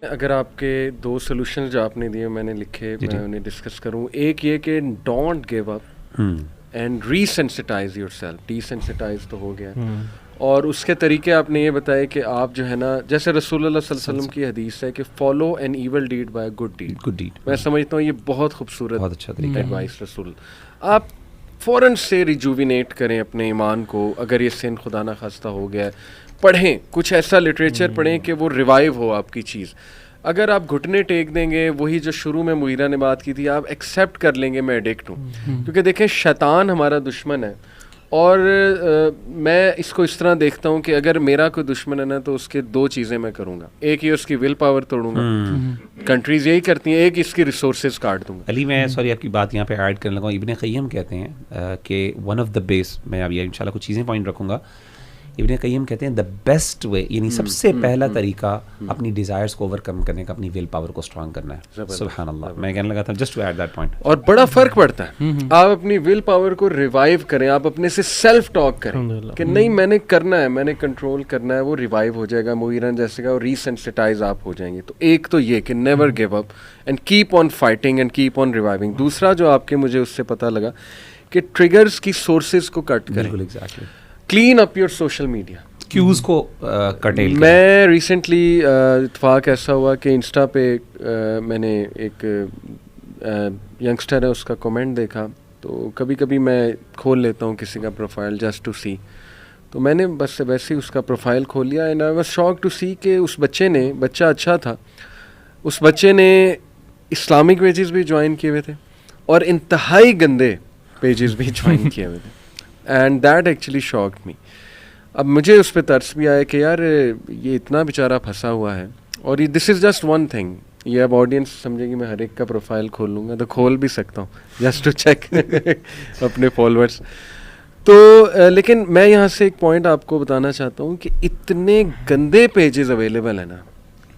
اگر آپ کے 2 سولوشن جو آپ نے دیے میں نے لکھے میں انہیں ڈسکس کروں. ایک یہ کہ don't give up and resensitise yourself. Desensitise تو ہو گیا, اور اس کے طریقے آپ نے یہ بتائے کہ آپ جو ہے نا, جیسے رسول اللہ صلی اللہ علیہ وسلم کی حدیث ہے کہ follow an evil deed by good deed. میں سمجھتا ہوں یہ بہت خوبصورت بہت اچھا طریقہ ایڈوائس رسول. آپ فوراً سے ریجوینیٹ کریں اپنے ایمان کو. اگر یہ سن خدا نہ خواستہ ہو گیا ہے, پڑھیں کچھ ایسا لٹریچر پڑھیں کہ وہ ریوائیو ہو آپ کی چیز. اگر آپ گھٹنے ٹیک دیں گے, وہی جو شروع میں مغیرہ نے بات کی تھی, آپ ایکسیپٹ کر لیں گے میں ایڈکٹ ہوں, کیونکہ دیکھیں شیطان ہمارا دشمن ہے, اور میں اس کو اس طرح دیکھتا ہوں کہ اگر میرا کوئی دشمن ہے نا تو اس کے 2 چیزیں میں کروں گا. ایک یہ اس کی ول پاور توڑوں گا, کنٹریز یہی کرتی ہیں. ایک اس کی ریسورسز کاٹ دوں گا. علی میں سوری آپ کی بات یہاں پہ ایڈ کرنے لگا ہوں. ابن قیم کہتے ہیں کہ ون آف دا بیس, میں اب یہ انشاءاللہ کچھ چیزیں پوائنٹ رکھوں گا. ابن قیم کہتے ہیں دا بیسٹ وے, یعنی سب سے پہلا طریقہ اپنی ڈیزائرز کو اوور کم کرنے کا اپنی ول پاور کو اسٹرانگ کرنا ہے. سبحان اللہ, میں کہنے لگا تھا just to add that point. اور بڑا فرق پڑتا ہے. آپ اپنی ول پاور کو ریوائیو کریں, آپ اپنے سے سیلف ٹاک کریں کہ نہیں میں نے کرنا ہے, میں نے کنٹرول کرنا ہے, وہ ریوائیو ہو جائے گا. مغیرہ جیسے کا ری سینسٹائز آپ ہو جائیں گے. تو ایک تو یہ کہ never give up and keep on fighting and keep on reviving. دوسرا جو آپ کے مجھے اس سے پتہ لگا کہ ٹریگرز کی سورسز کو کٹ کریں. Clean up your social media, cues کو کٹیل. میں ریسنٹلی اتفاق ایسا ہوا کہ انسٹا پہ میں نے ایک ینگسٹر ہے اس کا کمنٹ دیکھا, تو کبھی کبھی میں کھول لیتا ہوں کسی کا پروفائل جسٹ ٹو سی. تو میں نے بس ویسے ہی اس کا پروفائل کھول لیا, and I was shock to see کہ اس بچہ اچھا تھا, اس بچے نے اسلامک پیجز بھی جوائن کیے ہوئے تھے اور انتہائی گندے پیجز بھی جوائن کیے ہوئے تھے, اینڈ دیٹ ایکچولی شاکڈ می. اب مجھے اس پہ ترس بھی آیا کہ یار یہ اتنا بیچارہ پھنسا ہوا ہے, اور یہ دس از جسٹ ون تھنگ. یہ اب آڈینس سمجھے گی میں ہر ایک کا پروفائل کھول لوں گا, تو کھول بھی سکتا ہوں جسٹ ٹو چیک اپنے فالوورس. تو لیکن میں یہاں سے ایک پوائنٹ آپ کو بتانا چاہتا ہوں کہ اتنے گندے پیجز اویلیبل ہیں نا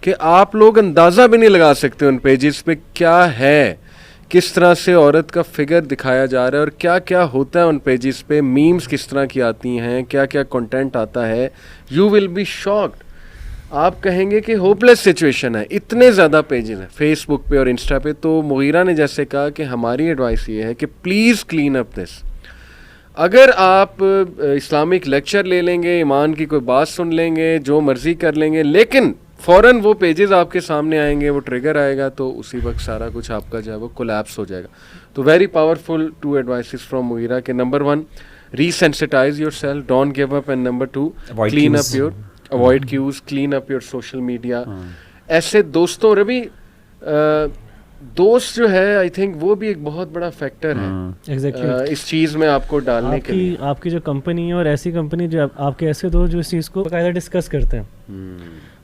کہ آپ لوگ اندازہ بھی نہیں لگا سکتے ان پیجز پہ کیا ہے, کس طرح سے عورت کا فگر دکھایا جا رہا ہے, اور کیا کیا ہوتا ہے ان پیجز پہ. میمز کس طرح کی آتی ہیں, کیا کیا کنٹینٹ آتا ہے. You will be shocked. آپ کہیں گے کہ ہوپ لیس سچویشن ہے, اتنے زیادہ پیجز ہیں فیس بک پہ اور انسٹا پہ. تو مغیرہ نے جیسے کہا کہ ہماری ایڈوائس یہ ہے کہ پلیز کلین اپ دس. اگر آپ اسلامک لیکچر لے لیں گے, ایمان کی کوئی بات سن لیں گے, جو مرضی کر لیں گے, لیکن فوراً وہ پیجز آپ کے سامنے آئیں گے, وہ ٹریگر آئے گا, تو اسی وقت سارا کچھ آپ کا جو ہے وہ کولیپس ہو جائے گا. تو very powerful 2 advices from Mughira کہ number 1 resensitise yourself, don't give up, and number 2 clean up your avoid cues, clean up your social media. ایسے دوستوں ربی دوست جو ہے آئی تھنک وہ بھی ایک بہت بڑا فیکٹر ہے اس چیز میں آپ کو ڈالنے کے لیے. آپ کی جو کمپنی ہے, اور ایسی کمپنی جو آپ کے ایسے دوست جو اس چیز کو باقاعدہ ڈسکس کرتے ہیں,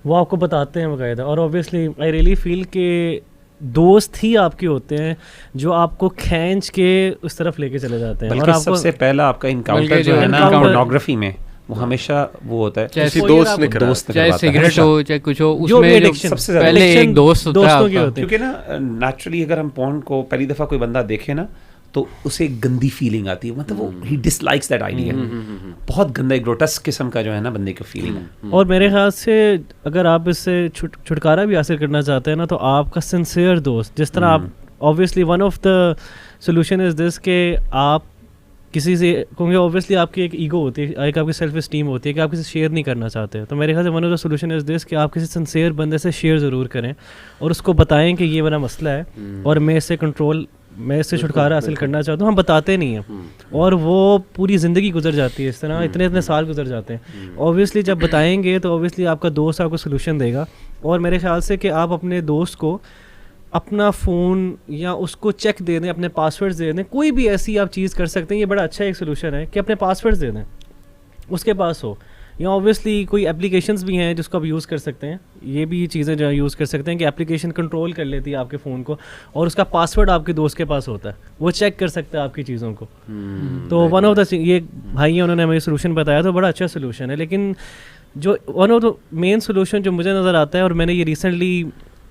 وہ آپ کو بتاتے ہیں باقاعدہ. اور اوبویسلی آئی ریئلی فیل کہ دوست ہی آپ کے ہوتے ہیں جو آپ کو کھینچ کے اس طرف لے کے چلے جاتے ہیں. اور سب سے پہلا آپ کا انکاؤنٹر جو ہے نا پورنوگرافی میں, وہ ہمیشہ وہ ہوتا ہے کسی دوست نے کرا, چاہے سگریٹ ہو چاہے کچھ ہو, اس میں سب سے پہلے ایک دوست ہوتا ہے. کیونکہ نا نیچرلی اگر ہم پورن کو پہلی دفعہ کوئی بندہ دیکھے نا تو اسے گندی فیلنگ آتی ہے, مطلب وہ ہی ڈس لائکس دیٹ آئیڈیا. بہت گندا گروٹسک قسم کا جو ہے نا بندے کی فیلنگ ہے. اور میرے خیال سے اگر آپ اس سے چھٹکارا بھی حاصل کرنا چاہتے ہیں نا, تو آپ کا سنسیئر دوست, جس طرح آپ obviously one of the solution is this کہ آپ کسی سے, کیونکہ اوبویسلی آپ کی ایک ایگو ہوتی ہے, ایک آپ کی سیلف اسٹیم ہوتی ہے کہ آپ کسی سے شیئر نہیں کرنا چاہتے. تو میرے خیال سے one of the solution is this کہ آپ کسی سنسیئر بندے سے شیئر ضرور کریں, اور اس کو بتائیں کہ یہ میرا مسئلہ ہے اور میں اس سے چھٹکارا حاصل کرنا چاہتا ہوں. ہم بتاتے نہیں ہیں, اور وہ پوری زندگی گزر جاتی ہے اس طرح, اتنے سال گزر جاتے ہیں. اوبویسلی جب بتائیں گے تو اوبویسلی آپ کا دوست آپ کو سولوشن دے گا. اور میرے خیال سے کہ آپ اپنے دوست کو اپنا فون یا اس کو چیک دے دیں, اپنے پاسورڈز دے دیں, کوئی بھی ایسی آپ چیز کر سکتے ہیں. یہ بڑا اچھا ایک سولوشن ہے کہ اپنے پاسورڈز دے دیں, اس کے پاس ہو. یا اوبویسلی کوئی اپلیکیشنز بھی ہیں جس کو آپ یوز کر سکتے ہیں. یہ بھی چیزیں جو یوز کر سکتے ہیں کہ اپلیکیشن کنٹرول کر لیتی ہے آپ کے فون کو, اور اس کا پاسورڈ آپ کے دوست کے پاس ہوتا ہے, وہ چیک کر سکتا ہے آپ کی چیزوں کو. تو ون آف دا یہ بھائی ہیں, انہوں نے ہمیں سولوشن بتایا, تو بڑا اچھا سولوشن ہے. لیکن جو one of the main solution جو مجھے نظر آتا ہے, اور میں نے یہ ریسنٹلی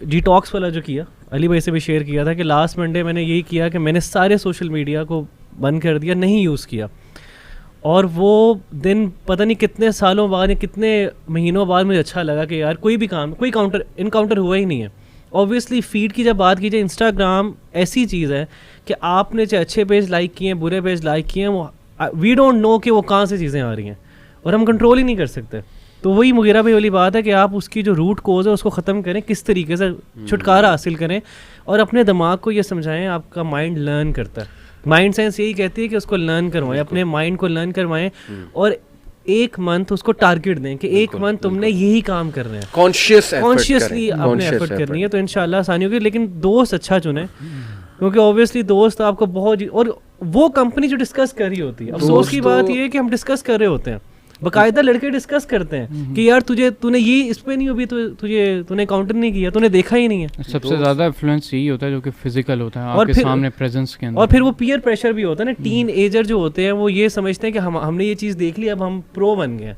ڈی ٹاکس والا جو کیا, علی بھائی سے بھی شیئر کیا تھا, کہ لاسٹ منڈے میں نے یہی کیا کہ میں نے سارے سوشل میڈیا کو بند کر دیا, نہیں یوز کیا. اور وہ دن پتہ نہیں کتنے سالوں بعد یا کتنے مہینوں بعد مجھے اچھا لگا کہ یار کوئی بھی کام کوئی انکاؤنٹر ہوا ہی نہیں ہے. اوبویسلی فیڈ کی جب بات کی جائے, انسٹاگرام ایسی چیز ہے کہ آپ نے چاہے اچھے پیج لائک کیے ہیں برے پیج لائک کیے ہیں, وہ وی ڈونٹ نو کہ وہ کہاں سے چیزیں آ رہی ہیں اور ہم کنٹرول ہی نہیں کر سکتے. تو وہی مغیرہ بھائی والی بات ہے کہ آپ اس کی جو روٹ کوز ہے اس کو ختم کریں, کس طریقے سے چھٹکارا حاصل کریں, اور اپنے دماغ کو یہ سمجھائیں آپ کا مائنڈ لرن کرتا ہے. مائنڈ سائنس یہی کہتی ہے کہ اس کو لرن کروائیں, اپنے مائنڈ کو لرن کروائیں, اور 1 منتھ اس کو ٹارگیٹ دیں کہ 1 منتھ تم نے یہی کام کرنا ہے, کانشیسلی اپنے ایفرٹ کرنی ہے, تو انشاءاللہ آسانی ہوگی. لیکن دوست اچھا چنیں, کیونکہ اوبویسلی دوست آپ کو بہت, اور وہ کمپنی جو ڈسکس کر رہی ہوتی ہے. افسوس کی بات یہ ہے کہ ہم ڈسکس کر رہے ہوتے ہیں, باقاعدہ لڑکے ڈسکس کرتے ہیں کہ یار تو نے یہ اس پہ نہیں ہوئی, تو نے کاؤنٹر نہیں کیا, تو نے دیکھا ہی نہیں ہے. سب سے زیادہ انفلوئنس یہی ہوتا ہے جو کہ فزیکل ہوتا ہے, آپ کے سامنے پریزنس کے اندر. اور پھر وہ پیئر پریشر بھی ہوتا ہے نا, ٹین ایجر جو ہوتے ہیں وہ یہ سمجھتے ہیں کہ ہم نے یہ چیز دیکھ لی, اب ہم پرو بن گئے ہیں.